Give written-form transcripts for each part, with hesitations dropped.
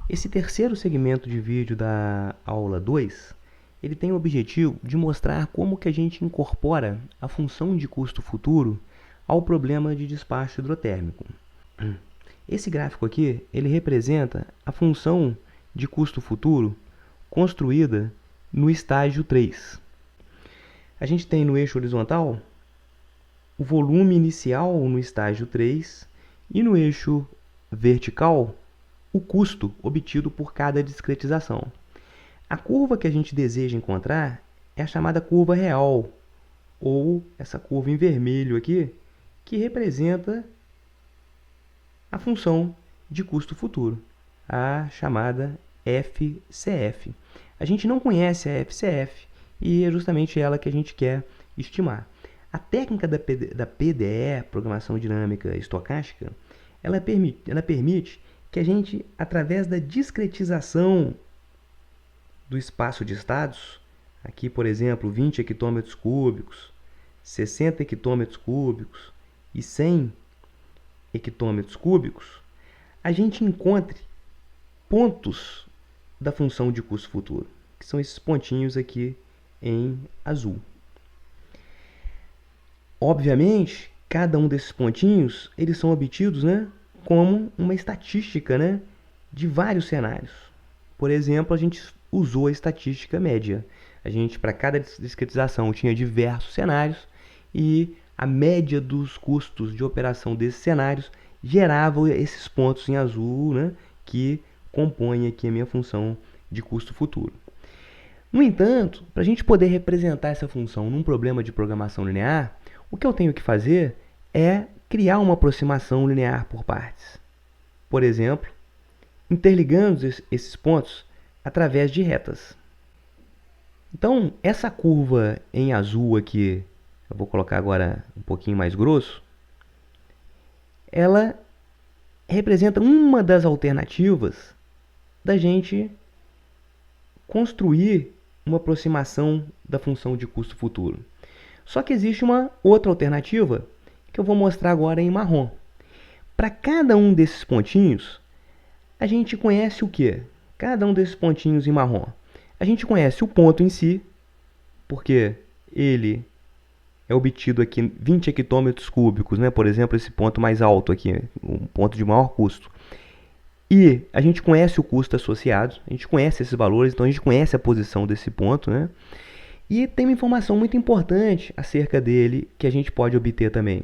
Esse terceiro segmento de vídeo da aula 2, ele tem o objetivo de mostrar como que a gente incorpora a função de custo futuro ao problema de despacho hidrotérmico. Esse gráfico aqui, ele representa a função de custo futuro construída no estágio 3. A gente tem no eixo horizontal o volume inicial no estágio 3 e no eixo vertical o custo obtido por cada discretização. A curva que a gente deseja encontrar é a chamada curva real, ou essa curva em vermelho aqui, que representa a função de custo futuro, a chamada FCF. A gente não conhece a FCF e é justamente ela que a gente quer estimar. A técnica da PDE, Programação Dinâmica Estocástica, ela permite que a gente, através da discretização do espaço de estados, aqui, por exemplo, 20 hectômetros cúbicos, 60 hectômetros cúbicos e 100 hectômetros cúbicos, a gente encontre pontos da função de custo futuro, que são esses pontinhos aqui em azul. Obviamente, cada um desses pontinhos, eles são obtidos, como uma estatística, de vários cenários. Por exemplo, a gente usou a estatística média. A gente, para cada discretização, tinha diversos cenários e a média dos custos de operação desses cenários gerava esses pontos em azul, que compõem aqui a minha função de custo futuro. No entanto, para a gente poder representar essa função num problema de programação linear, o que eu tenho que fazer é criar uma aproximação linear por partes. Por exemplo, interligando esses pontos através de retas. Então, essa curva em azul aqui, eu vou colocar agora um pouquinho mais grosso, ela representa uma das alternativas da gente construir uma aproximação da função de custo futuro. Só que existe uma outra alternativa que eu vou mostrar agora em marrom. Para cada um desses pontinhos, a gente conhece o quê? Cada um desses pontinhos em marrom. A gente conhece o ponto em si, porque ele é obtido aqui 20 hectômetros cúbicos, por exemplo, esse ponto mais alto aqui, um ponto de maior custo. E a gente conhece o custo associado, a gente conhece esses valores, então a gente conhece a posição desse ponto, E tem uma informação muito importante acerca dele que a gente pode obter também,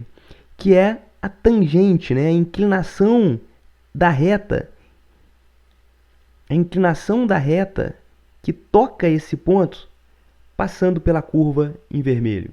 que é a tangente, a inclinação da reta. A inclinação da reta que toca esse ponto passando pela curva em vermelho.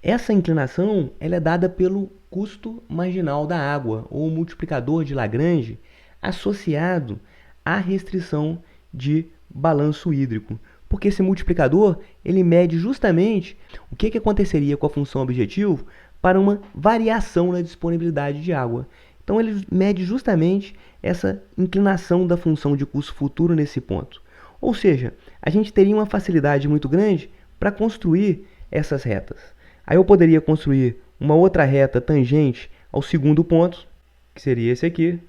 Essa inclinação ela é dada pelo custo marginal da água, ou multiplicador de Lagrange, associado à restrição de balanço hídrico. Porque esse multiplicador ele mede justamente o que aconteceria com a função objetivo para uma variação na disponibilidade de água. Então ele mede justamente essa inclinação da função de custo futuro nesse ponto. Ou seja, a gente teria uma facilidade muito grande para construir essas retas. Aí eu poderia construir uma outra reta tangente ao segundo ponto, que seria esse aqui,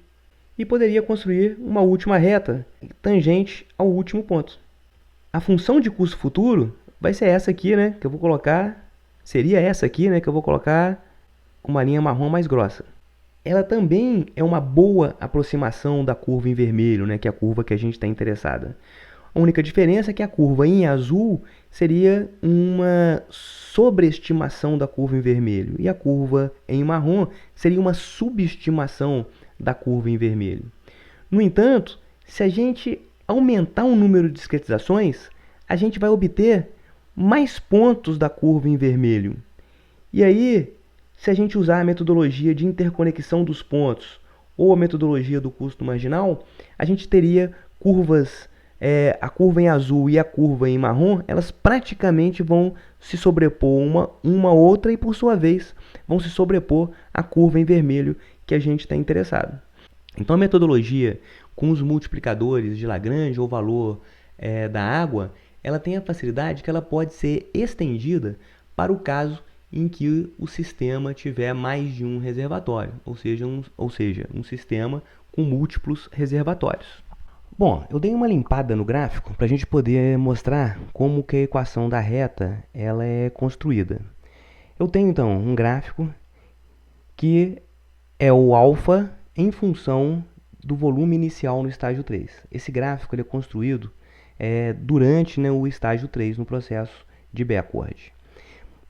e poderia construir uma última reta tangente ao último ponto. A função de custo futuro vai ser essa aqui, que eu vou colocar, seria essa aqui, que eu vou colocar com uma linha marrom mais grossa. Ela também é uma boa aproximação da curva em vermelho, que é a curva que a gente está interessada. A única diferença é que a curva em azul seria uma sobreestimação da curva em vermelho e a curva em marrom seria uma subestimação da curva em vermelho. No entanto, se a gente aumentar o número de discretizações, a gente vai obter mais pontos da curva em vermelho. E aí, se a gente usar a metodologia de interconexão dos pontos ou a metodologia do custo marginal, a gente teria curvas, a curva em azul e a curva em marrom, elas praticamente vão se sobrepor uma outra e, por sua vez, vão se sobrepor à curva em vermelho que a gente está interessado. Então, a metodologia com os multiplicadores de Lagrange ou valor da água, ela tem a facilidade que ela pode ser estendida para o caso em que o sistema tiver mais de um reservatório, ou seja, um sistema com múltiplos reservatórios. Bom, eu dei uma limpada no gráfico para a gente poder mostrar como que a equação da reta ela é construída. Eu tenho então um gráfico que é o alfa em função do volume inicial no estágio 3. Esse gráfico ele é construído durante o estágio 3 no processo de backward.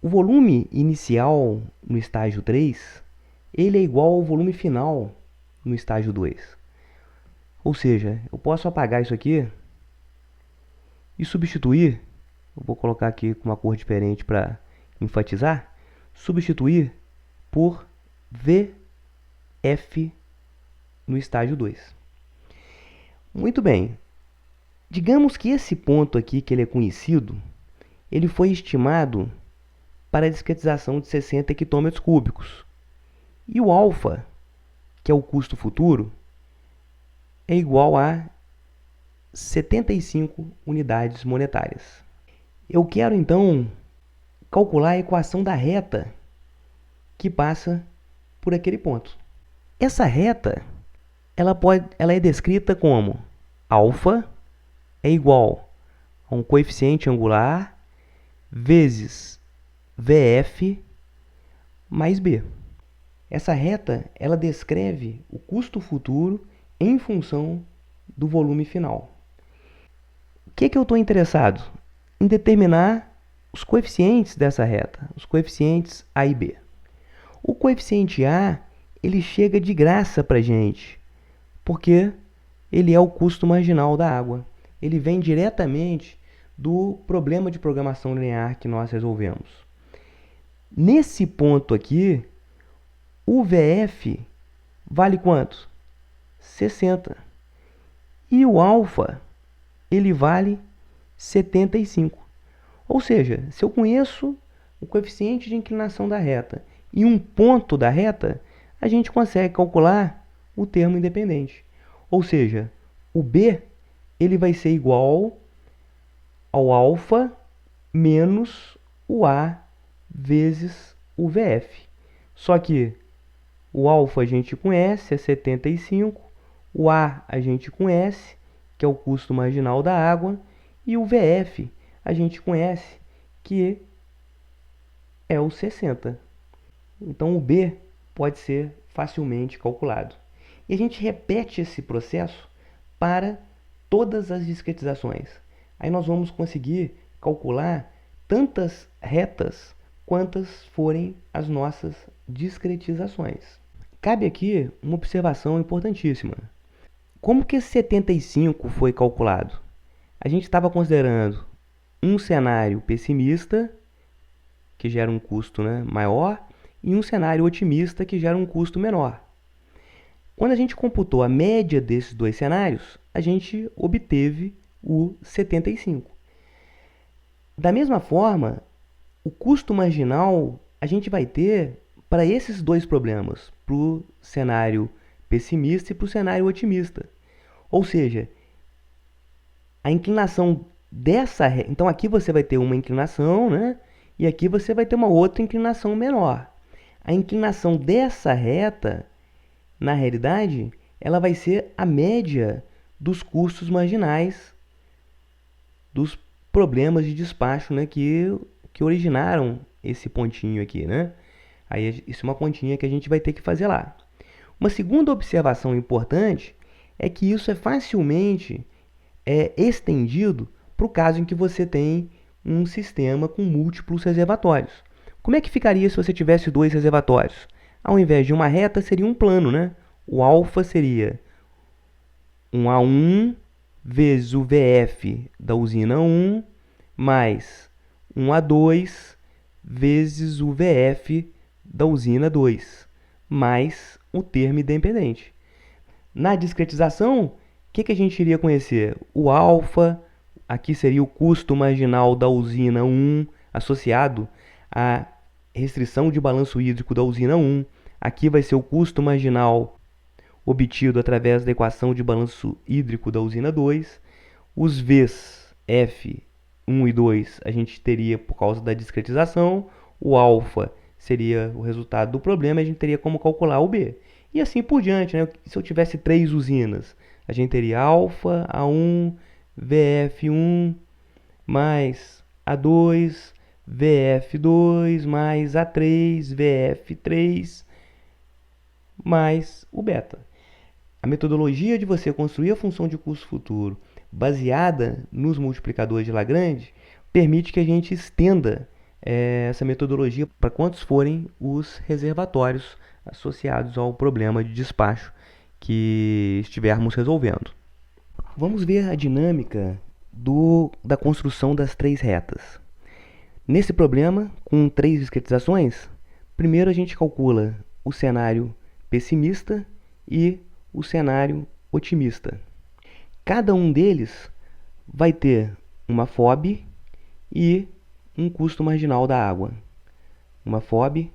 O volume inicial no estágio 3 ele é igual ao volume final no estágio 2. Ou seja, eu posso apagar isso aqui e substituir, eu vou colocar aqui com uma cor diferente para enfatizar, substituir por VF no estágio 2. Muito bem, digamos que esse ponto aqui, que ele é conhecido, ele foi estimado para a discretização de 60 hectômetros cúbicos. E o alfa, que é o custo futuro, é igual a 75 unidades monetárias. Eu quero então calcular a equação da reta que passa por aquele ponto. Essa reta ela é descrita como alfa é igual a um coeficiente angular vezes VF mais B. Essa reta ela descreve o custo futuro em função do volume final. O que eu estou interessado? Em determinar os coeficientes dessa reta, os coeficientes A e B. O coeficiente A ele chega de graça para a gente, porque ele é o custo marginal da água. Ele vem diretamente do problema de programação linear que nós resolvemos. Nesse ponto aqui, o VF vale quanto? 60. E o alfa, ele vale 75. Ou seja, se eu conheço o coeficiente de inclinação da reta e um ponto da reta, a gente consegue calcular o termo independente. Ou seja, o B ele vai ser igual ao alfa menos o A vezes o VF. Só que o alfa a gente conhece, é 75. O A a gente conhece, que é o custo marginal da água. E o VF a gente conhece, que é o 60. Então o B pode ser facilmente calculado. E a gente repete esse processo para todas as discretizações. Aí nós vamos conseguir calcular tantas retas quantas forem as nossas discretizações. Cabe aqui uma observação importantíssima. Como que esse 75 foi calculado? A gente estava considerando um cenário pessimista, que gera um custo maior, e um cenário otimista, que gera um custo menor. Quando a gente computou a média desses dois cenários, a gente obteve o 75. Da mesma forma, o custo marginal a gente vai ter para esses dois problemas, para o cenário pessimista e para o cenário otimista. Ou seja, a inclinação dessa reta... Então aqui você vai ter uma inclinação, e aqui você vai ter uma outra inclinação menor. A inclinação dessa reta, na realidade, ela vai ser a média dos custos marginais dos problemas de despacho que originaram esse pontinho aqui. Aí isso é uma continha que a gente vai ter que fazer lá. Uma segunda observação importante é que isso é facilmente estendido para o caso em que você tem um sistema com múltiplos reservatórios. Como é que ficaria se você tivesse dois reservatórios? Ao invés de uma reta, seria um plano, O alfa seria um A1 vezes o VF da usina 1 mais um A2 vezes o VF da usina 2 mais o termo independente. Na discretização, o que a gente iria conhecer? O alfa, aqui seria o custo marginal da usina 1 associado à restrição de balanço hídrico da usina 1. Aqui vai ser o custo marginal obtido através da equação de balanço hídrico da usina 2. Os V's, F1 e 2, a gente teria por causa da discretização. O alfa seria o resultado do problema, a gente teria como calcular o B. E assim por diante, né? Se eu tivesse 3 usinas, a gente teria alfa, A1, VF1, mais A2, VF2, mais A3, VF3, mais o beta. A metodologia de você construir a função de custo futuro baseada nos multiplicadores de Lagrange permite que a gente estenda essa metodologia para quantos forem os reservatórios associados ao problema de despacho que estivermos resolvendo. Vamos ver a dinâmica da construção das 3 retas. Nesse problema, com 3 discretizações, primeiro a gente calcula o cenário pessimista e o cenário otimista. Cada um deles vai ter uma FOB e um custo marginal da água. Uma FOB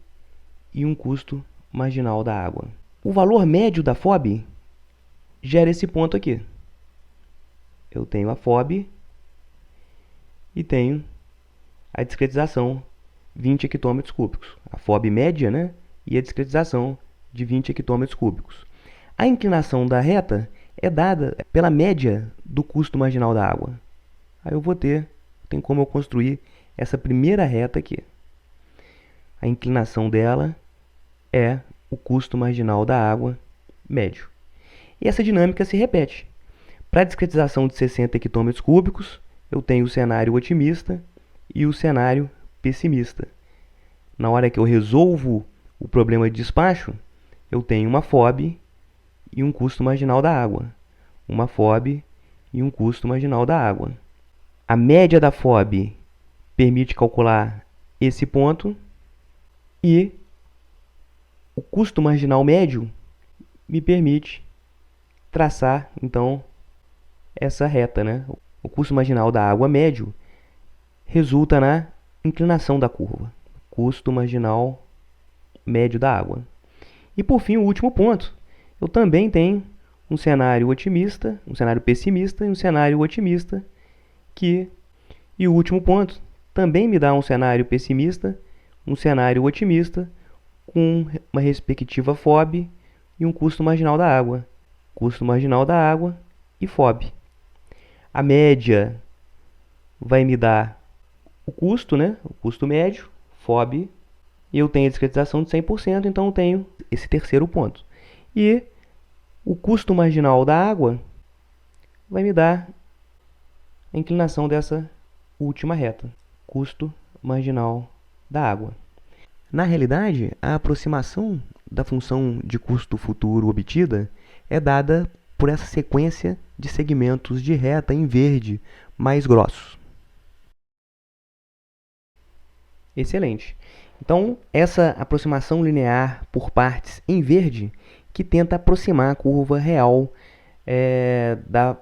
e um custo marginal da água. O valor médio da FOB gera esse ponto aqui. Eu tenho a FOB e tenho a discretização 20 hectômetros cúbicos. A FOB média, né? E a discretização de 20 hectômetros cúbicos. A inclinação da reta é dada pela média do custo marginal da água. Aí eu tem como eu construir essa primeira reta aqui. A inclinação dela é o custo marginal da água médio. E essa dinâmica se repete. Para a discretização de 60 hectômetros cúbicos, eu tenho o cenário otimista e o cenário pessimista. Na hora que eu resolvo o problema de despacho, eu tenho uma FOB e um custo marginal da água. Uma FOB e um custo marginal da água. A média da FOB permite calcular esse ponto e o custo marginal médio me permite traçar, então, essa reta, né? O custo marginal da água médio resulta na inclinação da curva. Custo marginal médio da água. E por fim, o último ponto. Eu também tenho um cenário otimista, um cenário pessimista e um cenário otimista, e o último ponto também me dá um cenário pessimista, um cenário otimista, com uma respectiva FOB e um custo marginal da água. Custo marginal da água e FOB. A média vai me dar o custo, né? O custo médio, FOB, e eu tenho a discretização de 100%, então eu tenho esse terceiro ponto. E o custo marginal da água vai me dar a inclinação dessa última reta. Custo marginal da água. Na realidade, a aproximação da função de custo futuro obtida é dada por essa sequência de segmentos de reta em verde mais grossos. Excelente. Então, essa aproximação linear por partes em verde que tenta aproximar a curva real da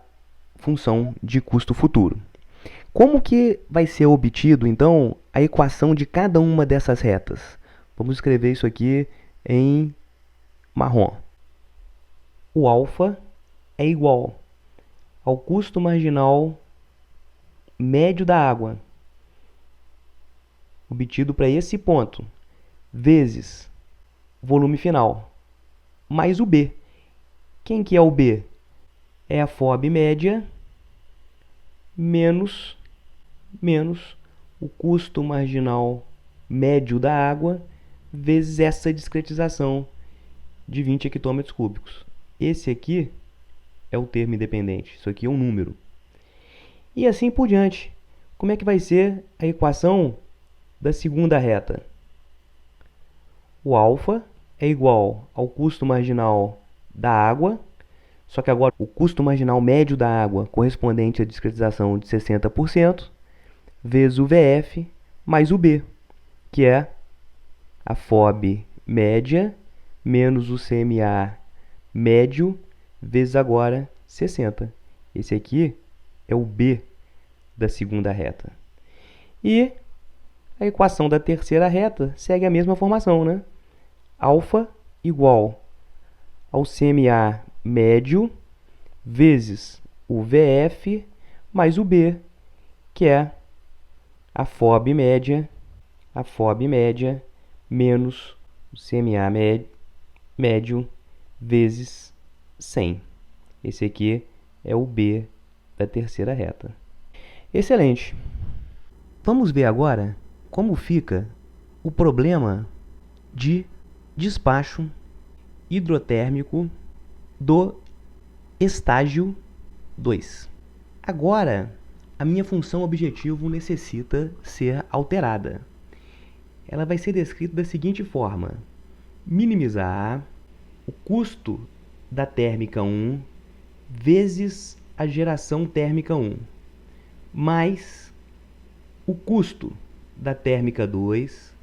função de custo futuro. Como que vai ser obtido, então, a equação de cada uma dessas retas? Vamos escrever isso aqui em marrom. O alfa é igual ao custo marginal médio da água, obtido para esse ponto, vezes o volume final, mais o B. Quem que é o B? É a FOB média menos o custo marginal médio da água vezes essa discretização de 20 hectômetros cúbicos. Esse aqui é o termo independente, isso aqui é um número. E assim por diante. Como é que vai ser a equação da segunda reta? O alfa é igual ao custo marginal da água, só que agora o custo marginal médio da água correspondente à discretização de 60%, vezes o VF mais o B, que é a FOB média menos o CMA médio vezes agora 60. Esse aqui é o B da segunda reta. E a equação da terceira reta segue a mesma formação, né? Alfa igual ao CMA médio vezes o VF mais o B, que é a FOB média menos o CMA médio vezes 100. Esse aqui é o B da terceira reta. Excelente! Vamos ver agora como fica o problema de despacho hidrotérmico do estágio 2. Agora, a minha função objetivo necessita ser alterada. Ela vai ser descrita da seguinte forma: minimizar o custo da térmica 1 vezes a geração térmica 1, mais o custo da térmica 2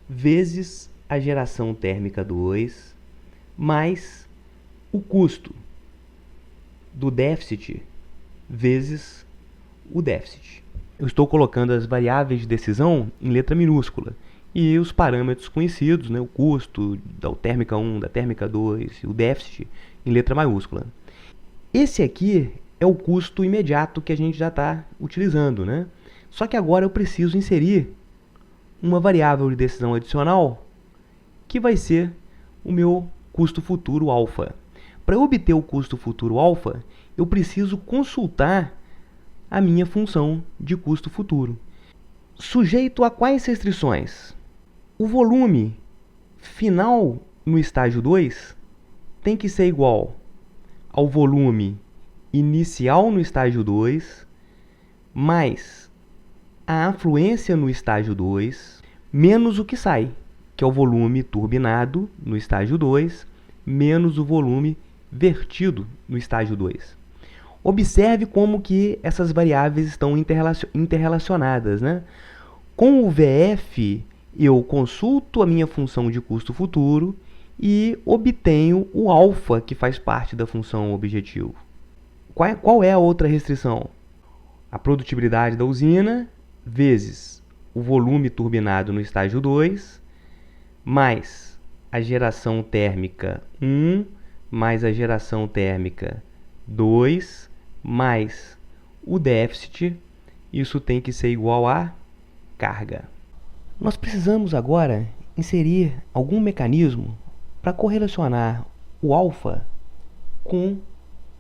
vezes a geração térmica 2, mais o custo do déficit vezes o déficit. Eu estou colocando as variáveis de decisão em letra minúscula e os parâmetros conhecidos, né, o custo da térmica 1, da térmica 2 e o déficit em letra maiúscula. Esse aqui é o custo imediato que a gente já está utilizando, né? Só que agora eu preciso inserir uma variável de decisão adicional que vai ser o meu custo futuro alfa. Para eu obter o custo futuro alfa, eu preciso consultar a minha função de custo futuro. Sujeito a quais restrições? O volume final no estágio 2 tem que ser igual ao volume inicial no estágio 2, mais a afluência no estágio 2, menos o que sai, que é o volume turbinado no estágio 2, menos o volume vertido no estágio 2. Observe como que essas variáveis estão interrelacionadas, né? Com o VF, eu consulto a minha função de custo futuro e obtenho o alfa, que faz parte da função objetivo. Qual é a outra restrição? A produtibilidade da usina vezes o volume turbinado no estágio 2, mais a geração térmica 1, mais a geração térmica 2, mais o déficit. Isso tem que ser igual a carga. Nós precisamos agora inserir algum mecanismo para correlacionar o alfa com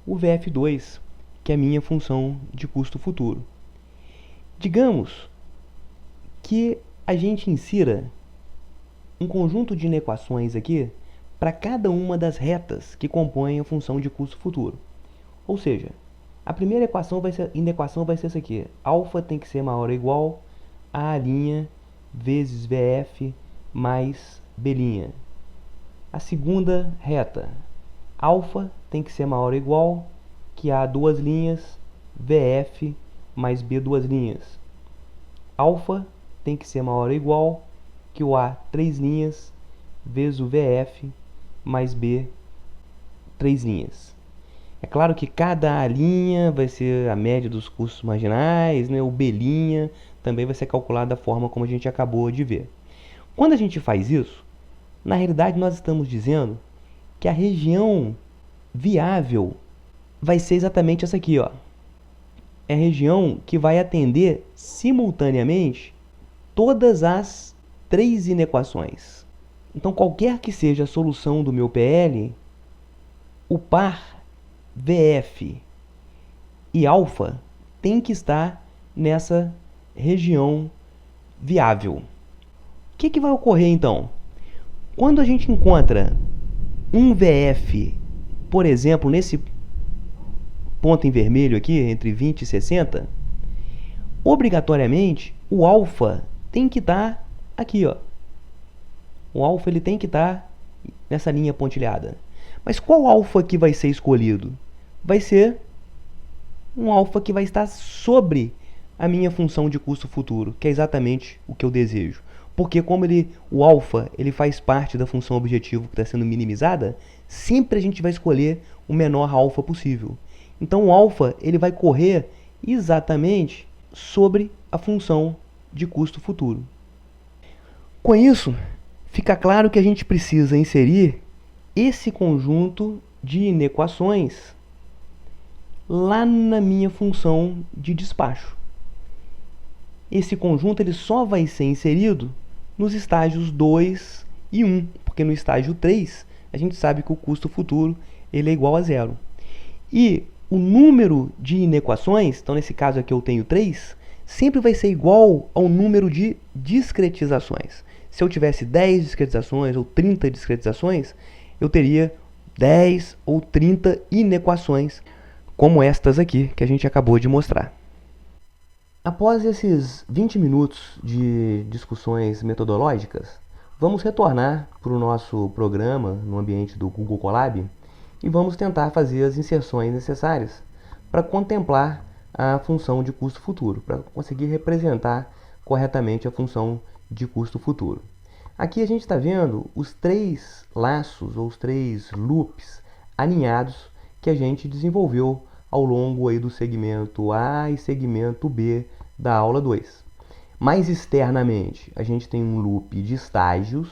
o VF2, que é a minha função de custo futuro. Digamos que a gente insira um conjunto de inequações aqui para cada uma das retas que compõem a função de custo futuro. Ou seja, a primeira inequação vai ser essa aqui. Alfa tem que ser maior ou igual a A' vezes VF mais B'. A segunda reta. Alfa tem que ser maior ou igual que A duas linhas VF mais B duas linhas. Alfa tem que ser maior ou igual que o A três linhas vezes o VF mais B três linhas. É claro que cada A' vai ser a média dos custos marginais, né? O B' também vai ser calculado da forma como a gente acabou de ver. Quando a gente faz isso, na realidade nós estamos dizendo que a região viável vai ser exatamente essa aqui, ó. É a região que vai atender simultaneamente todas as três inequações. Então, qualquer que seja a solução do meu PL, o par VF e alfa tem que estar nessa região viável. O que vai ocorrer então? Quando a gente encontra um VF, por exemplo, nesse ponto em vermelho aqui, entre 20 e 60, obrigatoriamente o alfa tem que estar aqui, ó. O alfa ele tem que estar nessa linha pontilhada. Mas qual alfa que vai ser escolhido? Vai ser um alfa que vai estar sobre a minha função de custo futuro, que é exatamente o que eu desejo. Porque como o alfa ele faz parte da função objetivo que está sendo minimizada, sempre a gente vai escolher o menor alfa possível. Então o alfa ele vai correr exatamente sobre a função de custo futuro. Com isso, fica claro que a gente precisa inserir esse conjunto de inequações lá na minha função de despacho. Esse conjunto ele só vai ser inserido nos estágios 2 e 1, porque no estágio 3 a gente sabe que o custo futuro ele é igual a zero. E o número de inequações, então nesse caso aqui eu tenho 3, sempre vai ser igual ao número de discretizações. Se eu tivesse 10 discretizações ou 30 discretizações, eu teria 10 ou 30 inequações, como estas aqui que a gente acabou de mostrar. Após esses 20 minutos de discussões metodológicas, vamos retornar para o nosso programa no ambiente do Google Colab e vamos tentar fazer as inserções necessárias para contemplar a função de custo futuro, para conseguir representar corretamente a função de custo futuro. Aqui a gente está vendo os 3 laços ou os 3 loops alinhados que a gente desenvolveu ao longo aí do segmento A e segmento B da aula 2. Mais externamente, a gente tem um loop de estágios,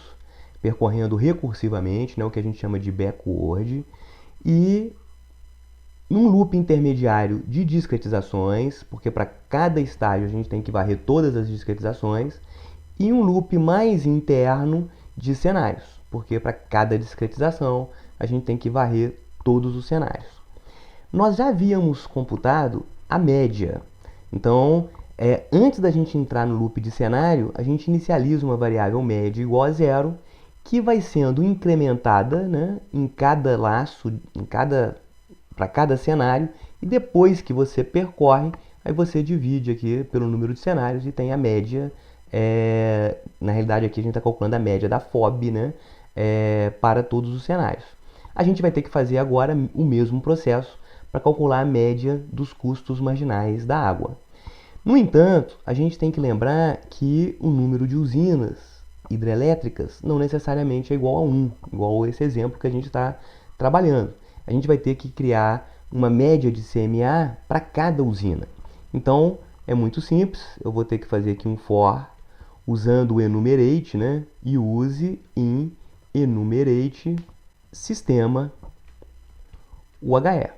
percorrendo recursivamente, né, o que a gente chama de backward, e um loop intermediário de discretizações, porque para cada estágio a gente tem que varrer todas as discretizações, e um loop mais interno de cenários, porque para cada discretização a gente tem que varrer todos os cenários. Nós já havíamos computado a média. Então, antes da gente entrar no loop de cenário, a gente inicializa uma variável média igual a zero, que vai sendo incrementada, né, em cada laço, para cada cenário, e depois que você percorre, aí você divide aqui pelo número de cenários e tem a média. Na realidade, aqui a gente está calculando a média da FOB, né, para todos os cenários. A gente vai ter que fazer agora o mesmo processo para calcular a média dos custos marginais da água. No entanto, a gente tem que lembrar que o número de usinas hidrelétricas não necessariamente é igual a 1, igual a esse exemplo que a gente está trabalhando. A gente vai ter que criar uma média de CMA para cada usina. Então, é muito simples, eu vou ter que fazer aqui um for usando o enumerate, né, e use in enumerate sistema UHE.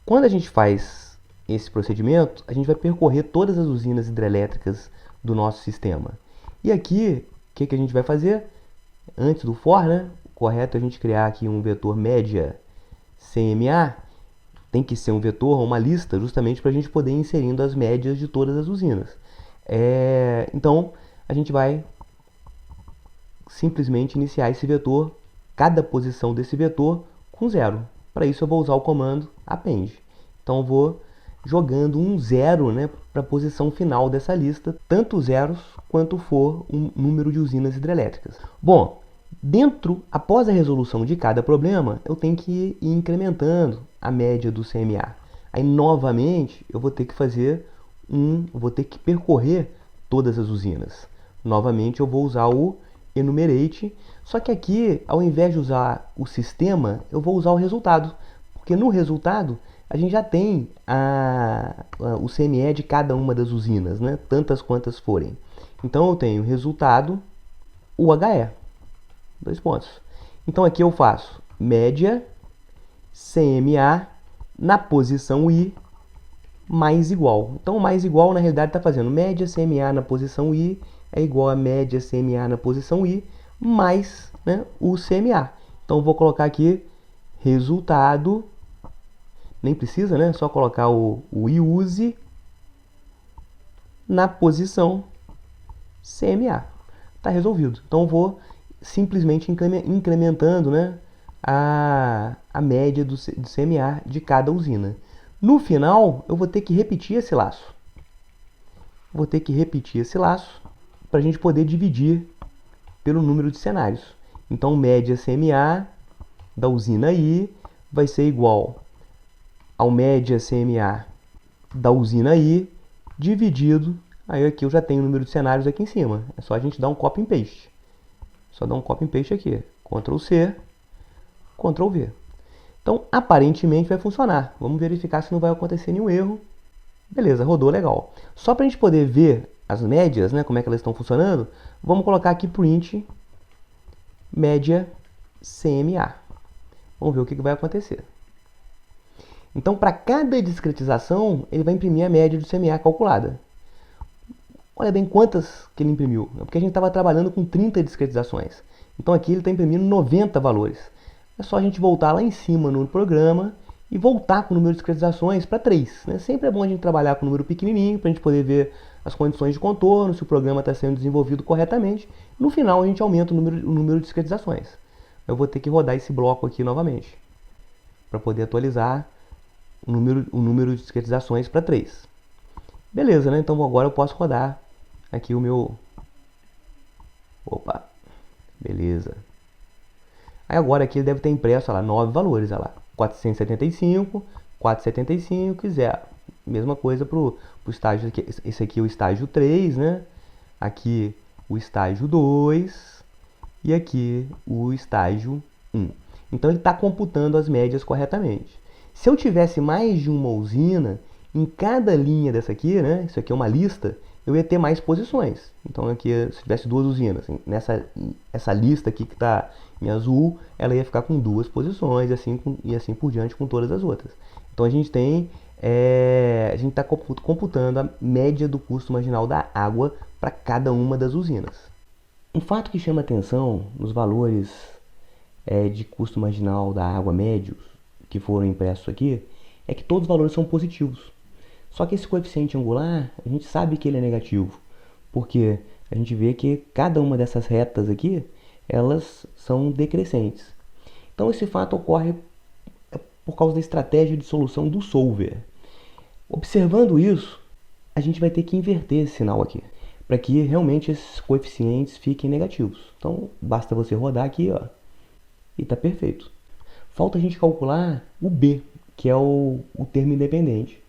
Quando a gente faz esse procedimento, a gente vai percorrer todas as usinas hidrelétricas do nosso sistema. E aqui, o que a gente vai fazer? Antes do for, né? Correto a gente criar aqui um vetor média CMA. Tem que ser um vetor, uma lista, justamente para a gente poder ir inserindo as médias de todas as usinas. Então, a gente vai simplesmente iniciar esse vetor, cada posição desse vetor, com 0. Para isso eu vou usar o comando append. Então eu vou jogando um 0, né, para a posição final dessa lista, tanto zeros quanto for um número de usinas hidrelétricas. Bom, após a resolução de cada problema, eu tenho que ir incrementando a média do CMA. Aí novamente eu vou ter que percorrer todas as usinas. Novamente eu vou usar o enumerate, só que aqui, ao invés de usar o sistema, eu vou usar o resultado, porque no resultado a gente já tem o CME de cada uma das usinas, né? Tantas quantas forem. Então eu tenho resultado UHE, 2 pontos. Então aqui eu faço média CMA na posição I mais igual. Então mais igual na realidade está fazendo média CMA na posição I é igual a média CMA na posição I mais, né, o CMA. Então vou colocar aqui resultado, nem precisa, né? Só colocar o use na posição CMA. Está resolvido. Então vou simplesmente incrementando, né, a média do CMA de cada usina. No final, eu vou ter que repetir esse laço. Para a gente poder dividir pelo número de cenários. Então, média CMA da usina I vai ser igual ao média CMA da usina I dividido. Aí aqui eu já tenho o número de cenários aqui em cima. É só a gente dar um copy and paste. Só dar um copy and paste aqui. Ctrl C, Ctrl V. Então, aparentemente vai funcionar. Vamos verificar se não vai acontecer nenhum erro. Beleza, rodou legal. Só para a gente poder ver as médias, né, como é que elas estão funcionando, vamos colocar aqui print média CMA. Vamos ver o que vai acontecer. Então, para cada discretização, ele vai imprimir a média do CMA calculada. Olha bem quantas que ele imprimiu. É porque a gente estava trabalhando com 30 discretizações. Então, aqui ele está imprimindo 90 valores. é só a gente voltar lá em cima no programa e voltar com o número de discretizações para 3. Né? Sempre é bom a gente trabalhar com um número pequenininho para a gente poder ver as condições de contorno, se o programa está sendo desenvolvido corretamente. No final a gente aumenta o número de discretizações. Eu vou ter que rodar esse bloco aqui novamente para poder atualizar o número de discretizações para 3. Beleza, né? Então agora eu posso rodar aqui o meu... Opa! Beleza. Aí agora aqui ele deve ter impresso, olha lá, 9 valores, olha lá. 475, 475 e 0. Mesma coisa para o estágio, esse aqui é o estágio 3, né? Aqui o estágio 2 e aqui o estágio 1. Então ele está computando as médias corretamente. Se eu tivesse mais de uma usina, em cada linha dessa aqui, né? Isso aqui é uma lista, eu ia ter mais posições. Então aqui, se tivesse duas usinas, essa lista aqui que está em azul, ela ia ficar com 2 posições e assim por diante com todas as outras. Então a gente está computando a média do custo marginal da água para cada uma das usinas. Um fato que chama atenção nos valores de custo marginal da água médios que foram impressos aqui é que todos os valores são positivos. Só que esse coeficiente angular, a gente sabe que ele é negativo, porque a gente vê que cada uma dessas retas aqui, elas são decrescentes. Então esse fato ocorre por causa da estratégia de solução do solver. Observando isso, a gente vai ter que inverter esse sinal aqui, para que realmente esses coeficientes fiquem negativos. Então basta você rodar aqui, ó, e está perfeito. Falta a gente calcular o B, que é o termo independente.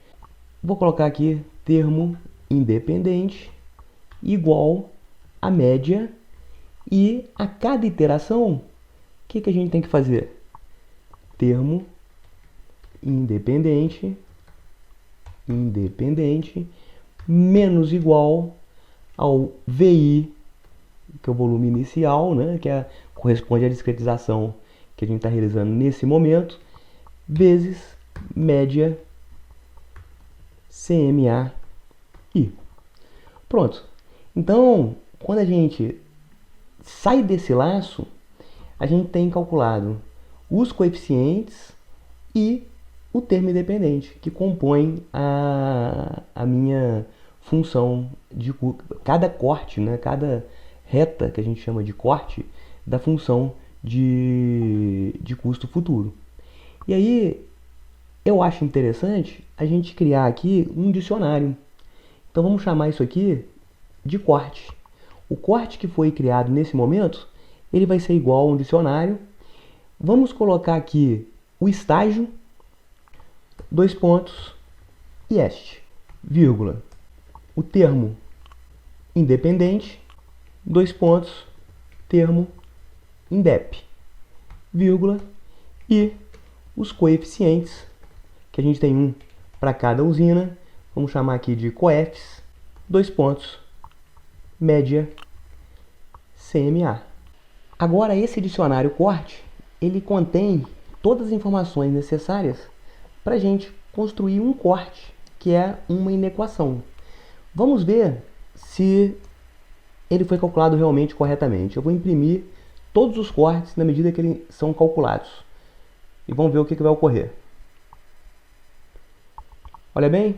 Vou colocar aqui termo independente igual a média, e a cada iteração, o que a gente tem que fazer? Termo independente menos igual ao VI, que é o volume inicial, né, que corresponde à discretização que a gente está realizando nesse momento, vezes média CMA-I. Pronto. Então, quando a gente sai desse laço, a gente tem calculado os coeficientes e o termo independente, que compõe a minha função de cada corte, né? Cada reta que a gente chama de corte da função de custo futuro. E aí, eu acho interessante a gente criar aqui um dicionário. Então vamos chamar isso aqui de corte. O corte que foi criado nesse momento, ele vai ser igual a um dicionário. Vamos colocar aqui o estágio, 2 pontos, e este, vírgula. O termo independente, 2 pontos, termo indep, vírgula, e os coeficientes, que a gente tem um para cada usina, vamos chamar aqui de coefs, 2 pontos, média CMA. Agora esse dicionário corte, ele contém todas as informações necessárias para a gente construir um corte, que é uma inequação. Vamos ver se ele foi calculado realmente corretamente. Eu vou imprimir todos os cortes na medida que eles são calculados. E vamos ver o que vai ocorrer. Olha bem,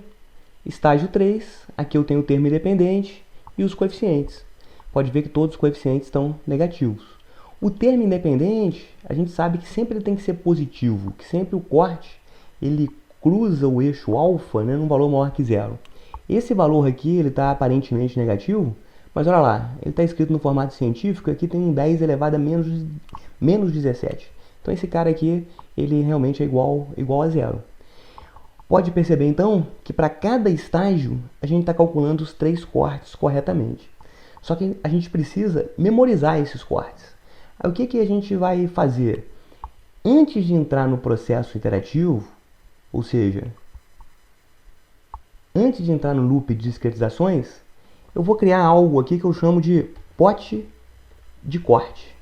estágio 3, aqui eu tenho o termo independente e os coeficientes. Pode ver que todos os coeficientes estão negativos. O termo independente, a gente sabe que sempre ele tem que ser positivo, que sempre o corte ele cruza o eixo alfa, né, num valor maior que 0. Esse valor aqui ele está aparentemente negativo, mas olha lá, ele está escrito no formato científico, aqui tem um 10 elevado a menos 17. Então esse cara aqui, ele realmente é igual a 0. Pode perceber então que para cada estágio a gente está calculando os 3 cortes corretamente. Só que a gente precisa memorizar esses cortes. Aí o que a gente vai fazer? Antes de entrar no processo iterativo, ou seja, antes de entrar no loop de discretizações, eu vou criar algo aqui que eu chamo de pote de corte,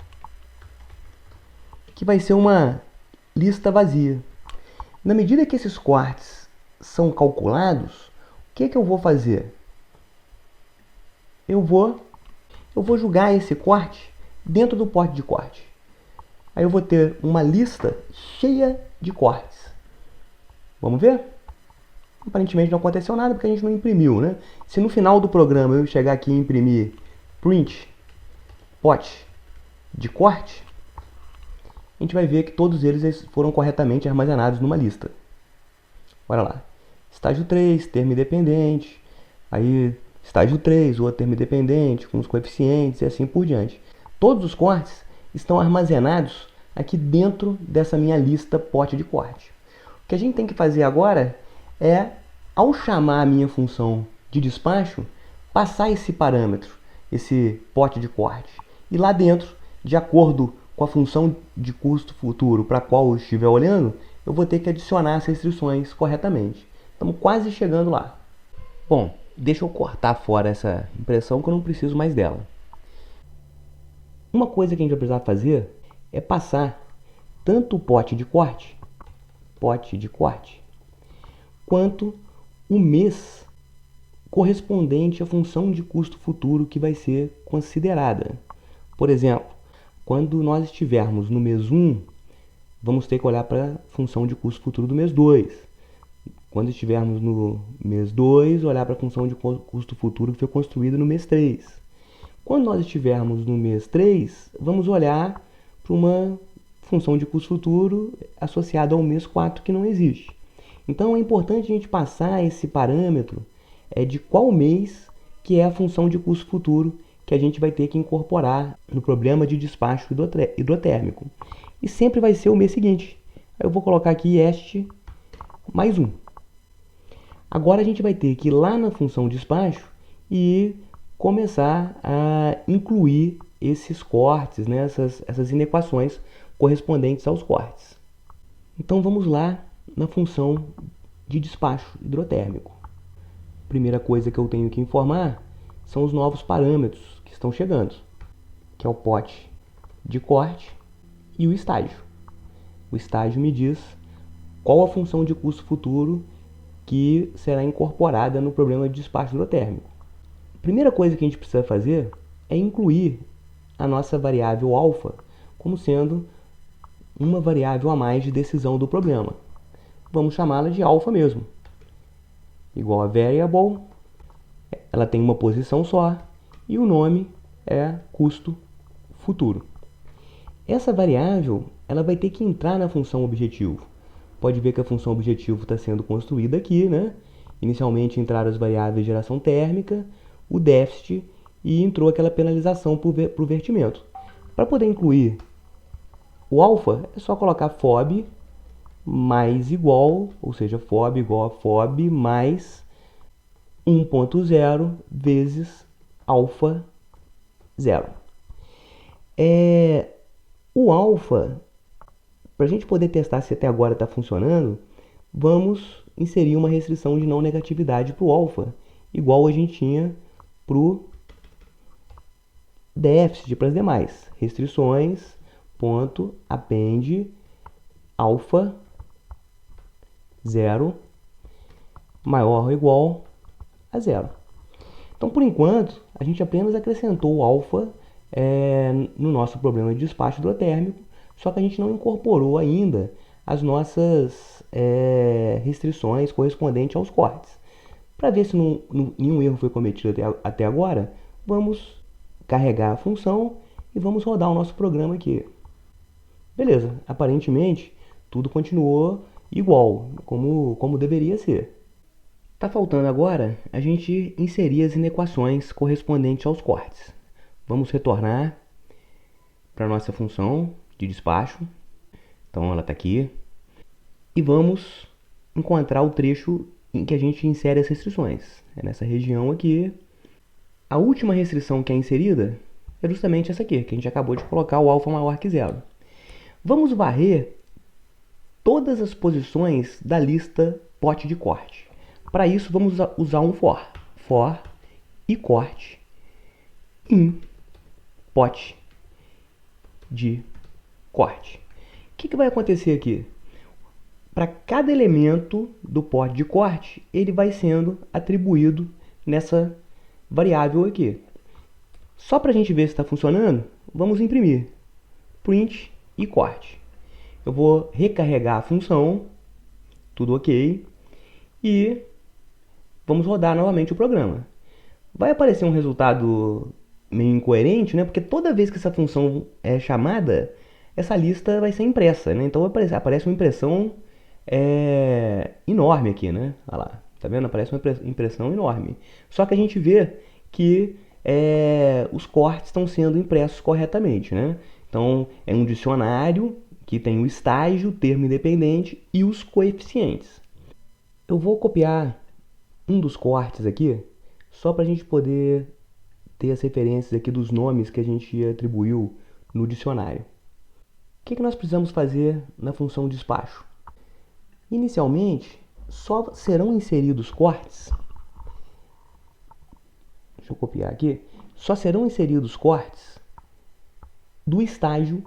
que vai ser uma lista vazia. Na medida que esses cortes são calculados, o que eu vou fazer? Eu vou jogar esse corte dentro do pote de corte. Aí eu vou ter uma lista cheia de cortes. Vamos ver? Aparentemente não aconteceu nada porque a gente não imprimiu, né? Se no final do programa eu chegar aqui e imprimir print pot de corte, a gente vai ver que todos eles foram corretamente armazenados numa lista. Olha lá. Estágio 3, termo independente. Aí, estágio 3, outro termo independente, com os coeficientes e assim por diante. Todos os cortes estão armazenados aqui dentro dessa minha lista pote de corte. O que a gente tem que fazer agora é, ao chamar a minha função de despacho, passar esse parâmetro, esse pote de corte. E lá dentro, de acordo com a função de custo futuro para a qual eu estiver olhando, eu vou ter que adicionar as restrições corretamente. Estamos quase chegando lá. Bom, deixa eu cortar fora essa impressão que eu não preciso mais dela. Uma coisa que a gente vai precisar fazer é passar tanto o pote de corte, quanto o mês correspondente à função de custo futuro que vai ser considerada. Por exemplo, quando nós estivermos no mês 1, vamos ter que olhar para a função de custo futuro do mês 2. Quando estivermos no mês 2, olhar para a função de custo futuro que foi construída no mês 3. Quando nós estivermos no mês 3, vamos olhar para uma função de custo futuro associada ao mês 4 que não existe. Então é importante a gente passar esse parâmetro de qual mês que é a função de custo futuro que a gente vai ter que incorporar no problema de despacho hidrotérmico. E sempre vai ser o mês seguinte. Eu vou colocar aqui este mais 1. Agora a gente vai ter que ir lá na função despacho e começar a incluir esses cortes, né, essas inequações correspondentes aos cortes. Então vamos lá na função de despacho hidrotérmico. Primeira coisa que eu tenho que informar são os novos parâmetros que estão chegando, que é o pote de corte e o estágio. O estágio me diz qual a função de custo futuro que será incorporada no problema de despacho hidrotérmico. A primeira coisa que a gente precisa fazer é incluir a nossa variável alfa como sendo uma variável a mais de decisão do problema. Vamos chamá-la de alfa mesmo. Igual a variable, ela tem uma posição só e o nome é custo futuro. Essa variável ela vai ter que entrar na função objetivo. Pode ver que a função objetivo está sendo construída aqui, né? Inicialmente entraram as variáveis de geração térmica, o déficit e entrou aquela penalização para o vertimento. Para poder incluir o alfa, é só colocar FOB mais igual, ou seja, FOB igual a FOB mais 1.0 vezes alfa 0. O alfa, para a gente poder testar se até agora está funcionando, vamos inserir uma restrição de não negatividade para o alfa, igual a gente tinha para o déficit para as demais. Restrições, ponto, append, alfa 0 maior ou igual a 0. Então, por enquanto, a gente apenas acrescentou o alfa no nosso problema de despacho hidrotérmico, só que a gente não incorporou ainda as nossas restrições correspondentes aos cortes. Para ver se nenhum erro foi cometido até agora, vamos carregar a função e vamos rodar o nosso programa aqui. Beleza, aparentemente tudo continuou igual, como deveria ser. Está faltando agora a gente inserir as inequações correspondentes aos cortes. Vamos retornar para a nossa função de despacho. Então ela está aqui. E vamos encontrar o trecho em que a gente insere as restrições. É nessa região aqui. A última restrição que é inserida é justamente essa aqui, que a gente acabou de colocar o alfa maior que 0. Vamos varrer todas as posições da lista pote de corte. Para isso, vamos usar um for. For e corte em pote de corte. O que vai acontecer aqui? Para cada elemento do pote de corte, ele vai sendo atribuído nessa variável aqui. Só para a gente ver se está funcionando, vamos imprimir print e corte. Eu vou recarregar a função, tudo ok, e vamos rodar novamente o programa. Vai aparecer um resultado meio incoerente, né? Porque toda vez que essa função é chamada, essa lista vai ser impressa, né? Então aparece uma impressão enorme aqui, né? Olha lá, tá vendo? Aparece uma impressão enorme. Só que a gente vê que os cortes estão sendo impressos corretamente, né? Então é um dicionário que tem o estágio, o termo independente e os coeficientes. Eu vou copiar um dos cortes aqui, só para a gente poder ter as referências aqui dos nomes que a gente atribuiu no dicionário. O que nós precisamos fazer na função despacho? Inicialmente, só serão inseridos cortes. Deixa eu copiar aqui. Só serão inseridos cortes do estágio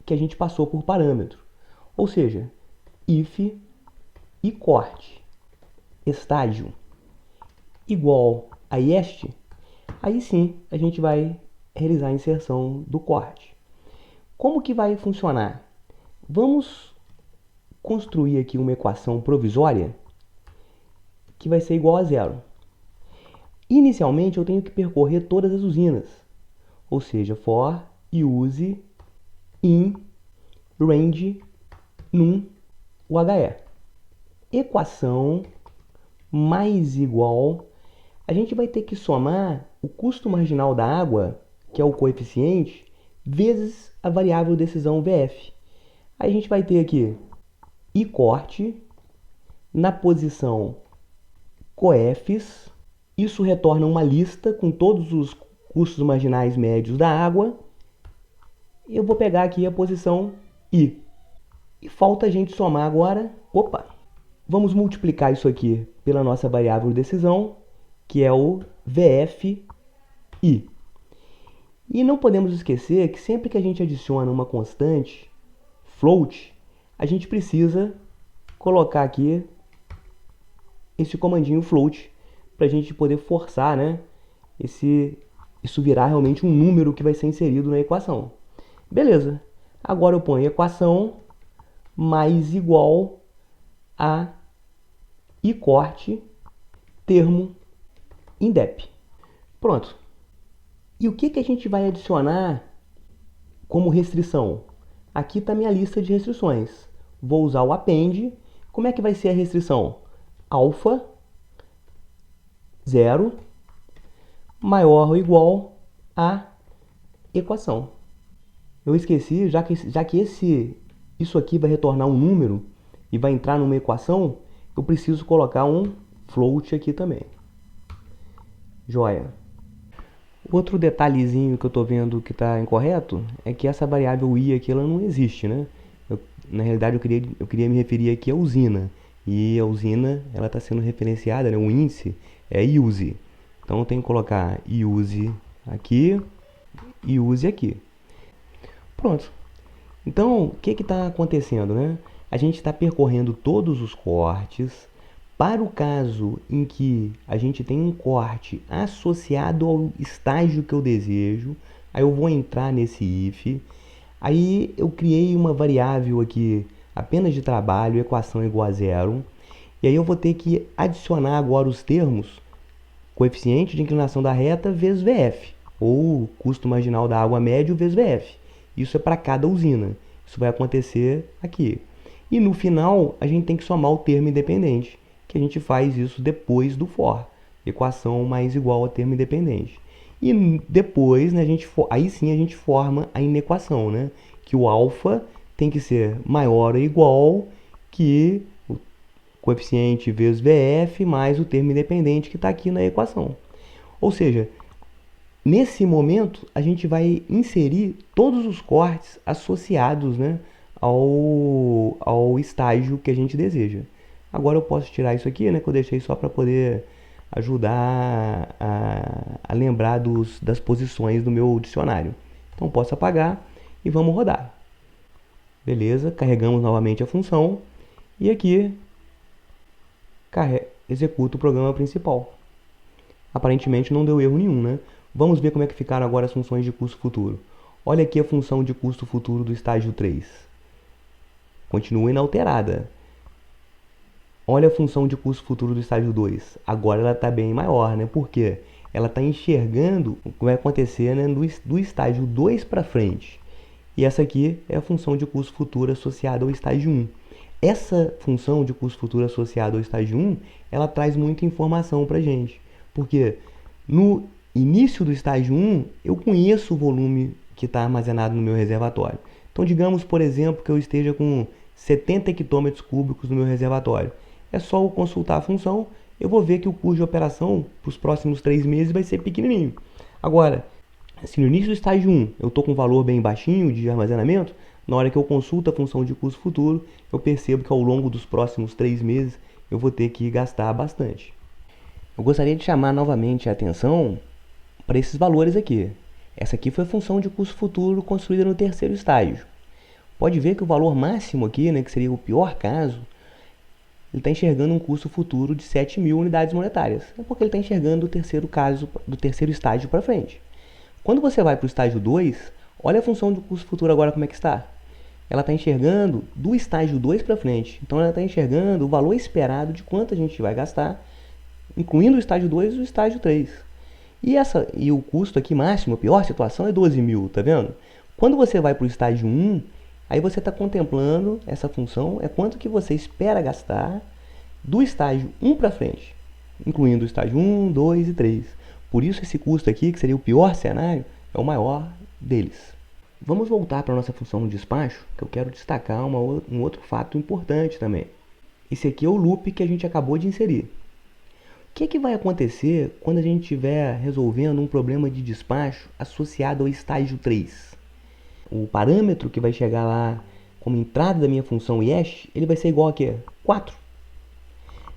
que a gente passou por parâmetro. Ou seja, if e corte estágio igual a este, aí sim a gente vai realizar a inserção do corte. Como que vai funcionar? Vamos construir aqui uma equação provisória que vai ser igual a zero. Inicialmente eu tenho que percorrer todas as usinas, ou seja, for use in range num UHE. Equação mais igual, a gente vai ter que somar o custo marginal da água, que é o coeficiente, vezes a variável decisão VF. Aí a gente vai ter aqui I corte na posição coefs. Isso retorna uma lista com todos os custos marginais médios da água. Eu vou pegar aqui a posição I. E falta a gente somar agora. Vamos multiplicar isso aqui pela nossa variável decisão, que é o VFI. E não podemos esquecer que sempre que a gente adiciona uma constante, float, a gente precisa colocar aqui esse comandinho float para a gente poder forçar, né, isso virar realmente um número que vai ser inserido na equação. Beleza. Agora eu ponho a equação mais igual a I corte termo indep. Pronto. E o que a gente vai adicionar como restrição? Aqui está minha lista de restrições. Vou usar o append. Como é que vai ser a restrição? Alfa 0 maior ou igual a equação. Eu esqueci, já que isso aqui vai retornar um número e vai entrar numa equação, eu preciso colocar um float aqui também. Joia. Outro detalhezinho que eu estou vendo que está incorreto é que essa variável i aqui ela não existe, né? Na realidade eu queria me referir aqui à usina. E a usina ela está sendo referenciada, né? O índice é use. Então eu tenho que colocar use aqui e use aqui. Pronto. Então o que está acontecendo, né? A gente está percorrendo todos os cortes. Para o caso em que a gente tem um corte associado ao estágio que eu desejo, aí eu vou entrar nesse if. Aí eu criei uma variável aqui apenas de trabalho, equação igual a zero. E aí eu vou ter que adicionar agora os termos coeficiente de inclinação da reta vezes VF, ou custo marginal da água médio vezes VF. Isso é para cada usina. Isso vai acontecer aqui. E no final a gente tem que somar o termo independente, que a gente faz isso depois do for. Equação mais igual a termo independente. E depois, né, aí sim a gente forma a inequação, né? Que o alfa tem que ser maior ou igual que o coeficiente vezes VF mais o termo independente que está aqui na equação. Ou seja, nesse momento a gente vai inserir todos os cortes associados, né, ao estágio que a gente deseja. Agora eu posso tirar isso aqui, né, que eu deixei só para poder ajudar a lembrar das posições do meu dicionário. Então posso apagar e vamos rodar. Beleza, carregamos novamente a função e aqui executa o programa principal. Aparentemente não deu erro nenhum, né? Vamos ver como é que ficaram agora as funções de custo futuro. Olha aqui a função de custo futuro do estágio 3. Continua inalterada. Olha a função de custo futuro do estágio 2. Agora ela está bem maior, né? Por quê? Ela está enxergando o que vai acontecer, né, do estágio 2 para frente. E essa aqui é a função de custo futuro associada ao estágio 1. Essa função de custo futuro associada ao estágio 1, ela traz muita informação para a gente. Porque no início do estágio 1, eu conheço o volume que está armazenado no meu reservatório. Então, digamos, por exemplo, que eu esteja com 70 hectômetros cúbicos no meu reservatório. É só eu consultar a função, eu vou ver que o custo de operação para os próximos 3 meses vai ser pequenininho. Agora, se no início do estágio 1 eu estou com um valor bem baixinho de armazenamento, na hora que eu consulto a função de custo futuro, eu percebo que ao longo dos próximos 3 meses eu vou ter que gastar bastante. Eu gostaria de chamar novamente a atenção para esses valores aqui. Essa aqui foi a função de custo futuro construída no terceiro estágio. Pode ver que o valor máximo aqui, né, que seria o pior caso, ele está enxergando um custo futuro de 7.000 unidades monetárias. É porque ele está enxergando do terceiro estágio para frente. Quando você vai para o estágio 2, olha a função de custo futuro agora como é que está. Ela está enxergando do estágio 2 para frente. Então ela está enxergando o valor esperado de quanto a gente vai gastar, incluindo o estágio 2 e o estágio 3. E o custo aqui máximo, a pior situação, é 12.000, tá vendo? Quando você vai para o estágio 1, aí você está contemplando essa função, é quanto que você espera gastar do estágio 1 para frente, incluindo o estágio 1, 2 e 3. Por isso esse custo aqui, que seria o pior cenário, é o maior deles. Vamos voltar para a nossa função no despacho, que eu quero destacar um outro fato importante também. Esse aqui é o loop que a gente acabou de inserir. O que vai acontecer quando a gente estiver resolvendo um problema de despacho associado ao estágio 3? O parâmetro que vai chegar lá como entrada da minha função YEST, ele vai ser igual a quê? 4.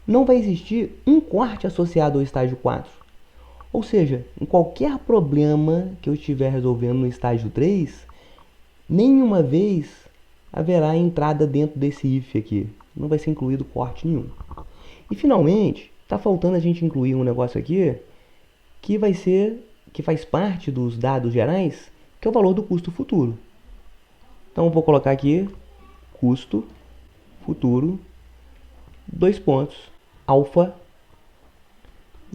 Não vai existir um corte associado ao estágio 4. Ou seja, em qualquer problema que eu estiver resolvendo no estágio 3, nenhuma vez haverá entrada dentro desse if aqui. Não vai ser incluído corte nenhum. E finalmente, está faltando a gente incluir um negócio aqui que faz parte dos dados gerais, que é o valor do custo futuro. Então eu vou colocar aqui custo futuro, alfa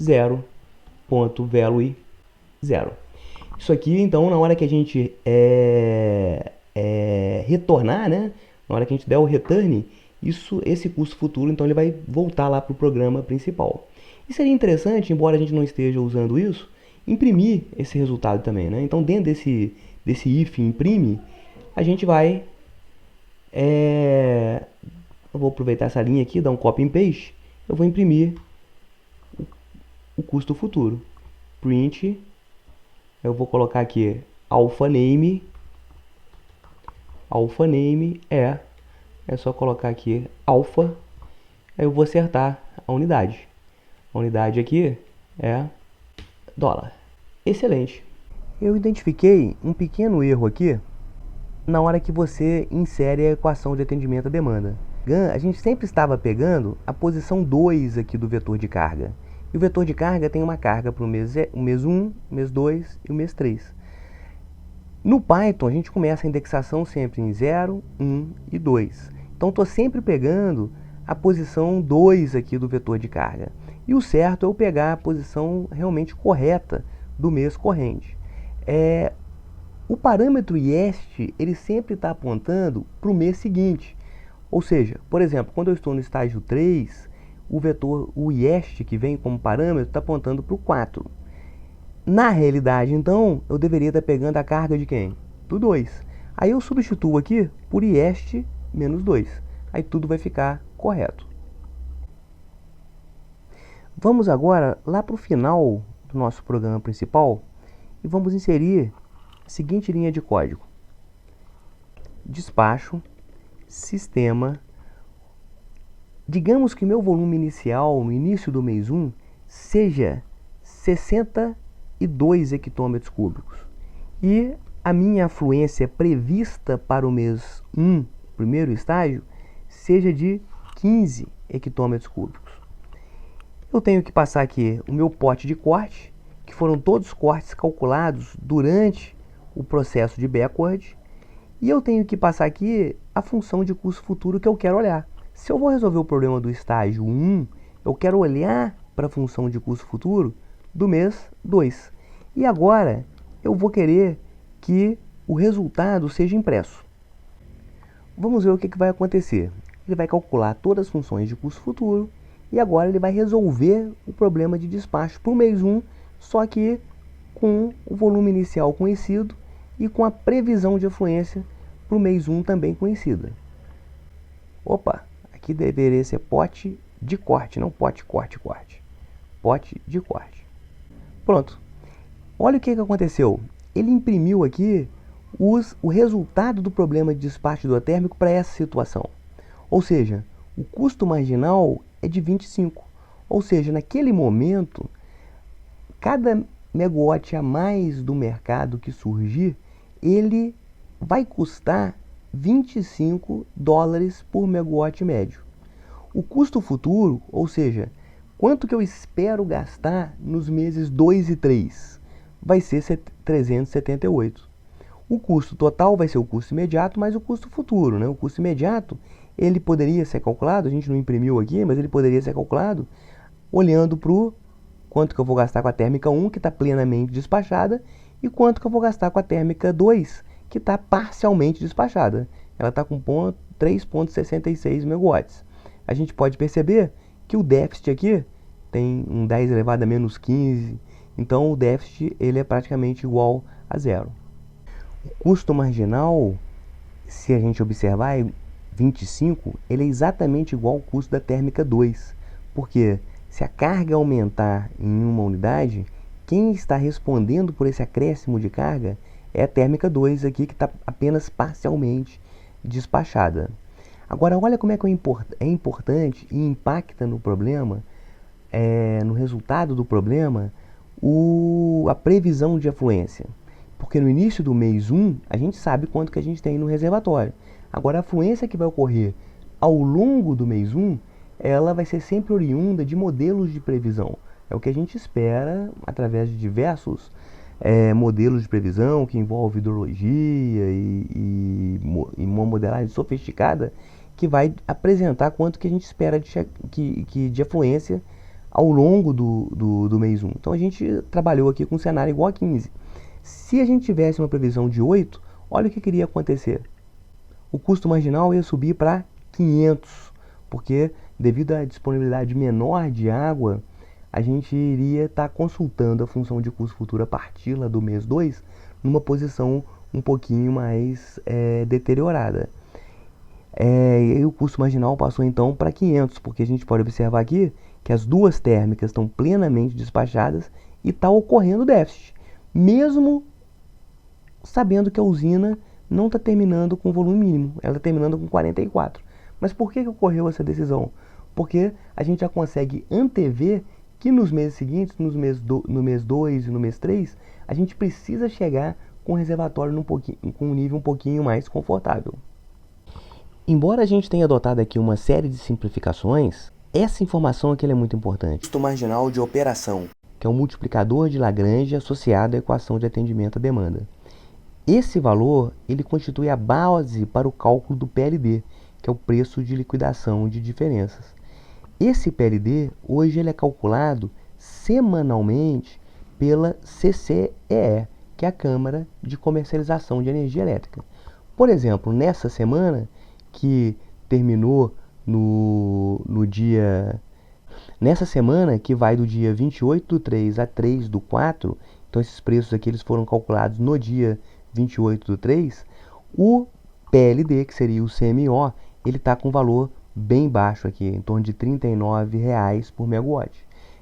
0.value 0. Isso aqui, então, na hora que a gente retornar, né? Na hora que a gente der o return, esse custo futuro, então, ele vai voltar lá para o programa principal. E seria interessante, embora a gente não esteja usando isso, imprimir esse resultado também, né? Então, dentro desse if imprime, a gente vai... eu vou aproveitar essa linha aqui, dar um copy and paste, eu vou imprimir o custo futuro. Print, eu vou colocar aqui alpha name é só colocar aqui alpha, aí eu vou acertar a unidade. A unidade aqui é dólar. Excelente. Eu identifiquei um pequeno erro aqui na hora que você insere a equação de atendimento à demanda. A gente sempre estava pegando a posição 2 aqui do vetor de carga. E o vetor de carga tem uma carga para o mês 1, mês 2 e o mês 3. No Python, a gente começa a indexação sempre em 0, 1 e 2. Então, estou sempre pegando a posição 2 aqui do vetor de carga. E o certo é eu pegar a posição realmente correta do mês corrente. O parâmetro YEST, ele sempre está apontando para o mês seguinte. Ou seja, por exemplo, quando eu estou no estágio 3, o vetor, o YEST, que vem como parâmetro, está apontando para o 4. Na realidade, então, eu deveria estar pegando a carga de quem? Do 2. Aí eu substituo aqui por YEST menos 2. Aí tudo vai ficar correto. Vamos agora lá para o final do nosso programa principal e vamos inserir a seguinte linha de código. Despacho, sistema. Digamos que meu volume inicial no início do mês 1 seja 62 hectômetros cúbicos. E a minha afluência prevista para o mês 1, primeiro estágio, seja de 15 hectômetros cúbicos. Eu tenho que passar aqui o meu pote de corte, que foram todos os cortes calculados durante o processo de backward e eu tenho que passar aqui a função de custo futuro que eu quero olhar. Se eu vou resolver o problema do estágio 1, eu quero olhar para a função de custo futuro do mês 2. E agora eu vou querer que o resultado seja impresso. Vamos ver o que vai acontecer. Ele vai calcular todas as funções de custo futuro e agora ele vai resolver o problema de despacho para o mês 1, só que com o volume inicial conhecido e com a previsão de afluência para o mês 1 também conhecida. Opa, aqui deveria ser pote de corte, não pote, corte, corte. Pote de corte. Pronto. Olha o que aconteceu. Ele imprimiu aqui o resultado do problema de despacho hidrotérmico para essa situação. Ou seja, o custo marginal é de 25. Ou seja, naquele momento, cada megawatt a mais do mercado que surgir, ele vai custar $25 por megawatt médio. O custo futuro, ou seja, quanto que eu espero gastar nos meses 2 e 3, vai ser 378. O custo total vai ser o custo imediato mais o custo futuro, né? O custo imediato, ele poderia ser calculado, a gente não imprimiu aqui, mas ele poderia ser calculado olhando para o quanto que eu vou gastar com a térmica 1, que está plenamente despachada, e quanto que eu vou gastar com a térmica 2, que está parcialmente despachada. Ela está com 3,66 megawatts. A gente pode perceber que o déficit aqui tem um 10 elevado a menos 15, então o déficit ele é praticamente igual a zero. O custo marginal, se a gente observar, 25, ele é exatamente igual ao custo da térmica 2, porque se a carga aumentar em uma unidade, quem está respondendo por esse acréscimo de carga é a térmica 2 aqui, que está apenas parcialmente despachada. Agora, olha como é que é importante e impacta no problema, no resultado do problema, a previsão de afluência. Porque no início do mês 1, a gente sabe quanto que a gente tem no reservatório. Agora, a afluência que vai ocorrer ao longo do mês 1, ela vai ser sempre oriunda de modelos de previsão. É o que a gente espera através de diversos modelos de previsão que envolvem hidrologia e uma modelagem sofisticada que vai apresentar quanto que a gente espera de afluência ao longo do mês 1. Então a gente trabalhou aqui com um cenário igual a 15. Se a gente tivesse uma previsão de 8, olha o que iria acontecer. O custo marginal ia subir para 500, porque devido à disponibilidade menor de água, a gente iria estar consultando a função de custo futuro a partir lá do mês 2, numa posição um pouquinho mais deteriorada. E o custo marginal passou então para 500, porque a gente pode observar aqui que as duas térmicas estão plenamente despachadas e está ocorrendo déficit, mesmo sabendo que a usina não está terminando com volume mínimo, ela está terminando com 44. Mas por que ocorreu essa decisão? Porque a gente já consegue antever que nos meses seguintes, no mês 2 e no mês 3, a gente precisa chegar com o reservatório com um nível um pouquinho mais confortável. Embora a gente tenha adotado aqui uma série de simplificações, essa informação aqui é muito importante. Custo marginal de operação, que é um multiplicador de Lagrange associado à equação de atendimento à demanda. Esse valor ele constitui a base para o cálculo do PLD, que é o preço de liquidação de diferenças. Esse PLD, hoje, ele é calculado semanalmente pela CCEE, que é a Câmara de Comercialização de Energia Elétrica. Por exemplo, nessa semana, que terminou no dia... Nessa semana, que vai do dia 28/3 a 3/4, então esses preços aqui eles foram calculados no dia 28/3, o PLD, que seria o CMO, ele está com valor bem baixo aqui, em torno de R$ 39,00 por megawatt.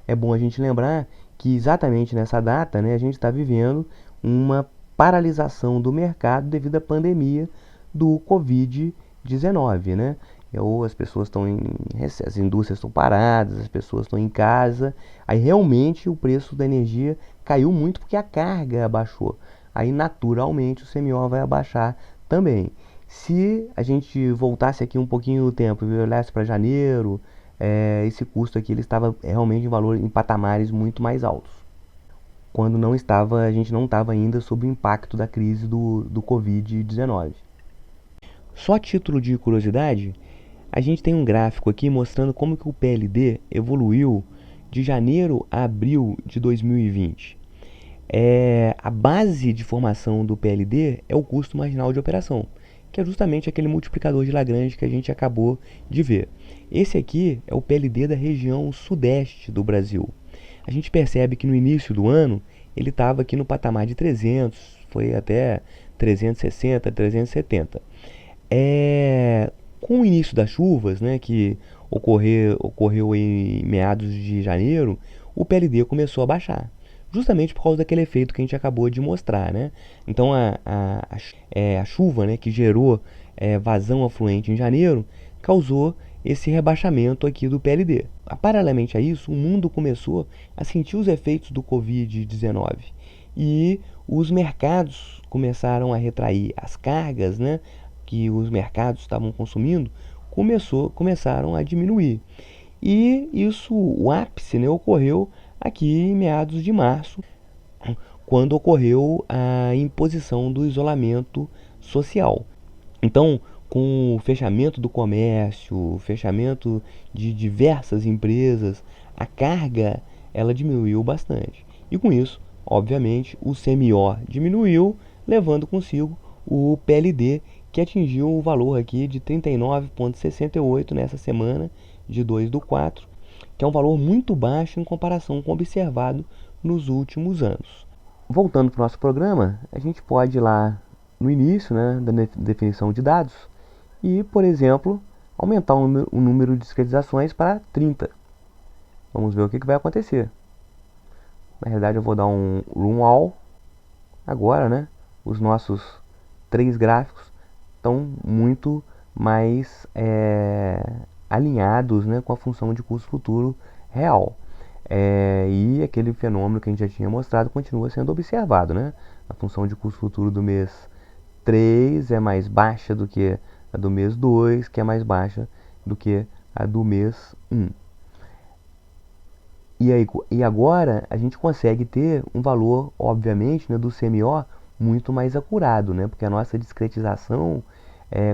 É bom a gente lembrar que exatamente nessa data, né, a gente está vivendo uma paralisação do mercado devido à pandemia do Covid-19, né? Ou as pessoas estão em recesso, as indústrias estão paradas, as pessoas estão em casa, aí realmente o preço da energia caiu muito porque a carga abaixou. Aí naturalmente o CMO vai abaixar também. Se a gente voltasse aqui um pouquinho no tempo e olhasse para janeiro, esse custo aqui ele estava realmente em patamares muito mais altos. quando a gente não estava ainda sob o impacto da crise do Covid-19. Só a título de curiosidade, a gente tem um gráfico aqui mostrando como que o PLD evoluiu de janeiro a abril de 2020. A base de formação do PLD é o custo marginal de operação, que é justamente aquele multiplicador de Lagrange que a gente acabou de ver. Esse aqui é o PLD da região sudeste do Brasil. A gente percebe que no início do ano ele estava aqui no patamar de 300, foi até 360, 370. Com o início das chuvas, né, que ocorreu em meados de janeiro, o PLD começou a baixar, justamente por causa daquele efeito que a gente acabou de mostrar, né? Então a chuva, né, que gerou vazão afluente em janeiro causou esse rebaixamento aqui do PLD. Paralelamente a isso, o mundo começou a sentir os efeitos do Covid-19 e os mercados começaram a retrair as cargas, né, que os mercados estavam consumindo, começaram a diminuir. E isso, o ápice, né, ocorreu aqui em meados de março, quando ocorreu a imposição do isolamento social. Então, com o fechamento do comércio, o fechamento de diversas empresas, a carga ela diminuiu bastante. E com isso, obviamente, o CMO diminuiu, levando consigo o PLD, que atingiu o valor aqui de 39,68 nessa semana de 2/4, que é um valor muito baixo em comparação com o observado nos últimos anos. Voltando para o nosso programa, a gente pode ir lá no início, né, da definição de dados e, por exemplo, aumentar o número de discretizações para 30. Vamos ver o que vai acontecer. Na realidade, eu vou dar um room all. Agora, né, os nossos 3 gráficos estão muito mais alinhados, né, com a função de custo futuro real. E aquele fenômeno que a gente já tinha mostrado continua sendo observado, né? A função de custo futuro do mês 3 é mais baixa do que a do mês 2, que é mais baixa do que a do mês 1. E agora a gente consegue ter um valor, obviamente, né, do CMO muito mais acurado, né? Porque a nossa discretização,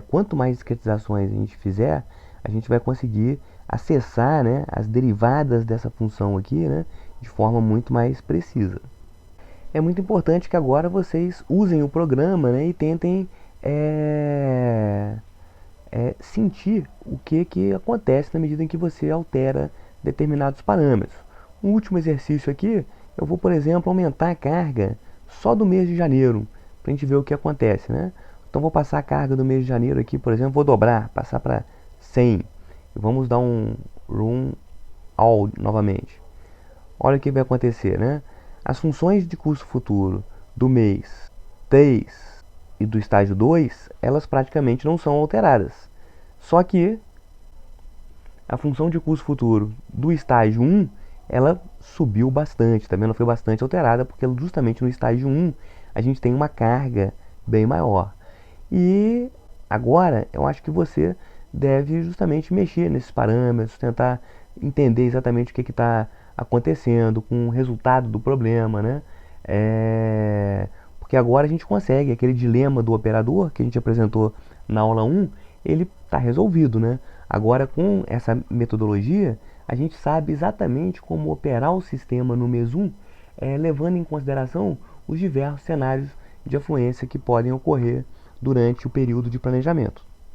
quanto mais discretizações a gente fizer, a gente vai conseguir acessar, né, as derivadas dessa função aqui, né, de forma muito mais precisa. É muito importante que agora vocês usem o programa, né, e tentem sentir o que acontece na medida em que você altera determinados parâmetros. Um último exercício aqui, eu vou, por exemplo, aumentar a carga só do mês de janeiro, para a gente ver o que acontece, né? Então vou passar a carga do mês de janeiro aqui, por exemplo, vou dobrar, passar para 100. E vamos dar um room all novamente. Olha o que vai acontecer, né? As funções de custo futuro do mês 3 e do estágio 2, elas praticamente não são alteradas. Só que a função de custo futuro do estágio 1, ela subiu bastante, também ela foi bastante alterada, porque justamente no estágio 1 a gente tem uma carga bem maior. E agora eu acho que você deve justamente mexer nesses parâmetros, tentar entender exatamente o que está acontecendo com o resultado do problema, né? Porque agora a gente consegue, aquele dilema do operador que a gente apresentou na aula 1, ele está resolvido, né? Agora com essa metodologia, a gente sabe exatamente como operar o sistema no mês 1, levando em consideração os diversos cenários de afluência que podem ocorrer durante o período de planejamento.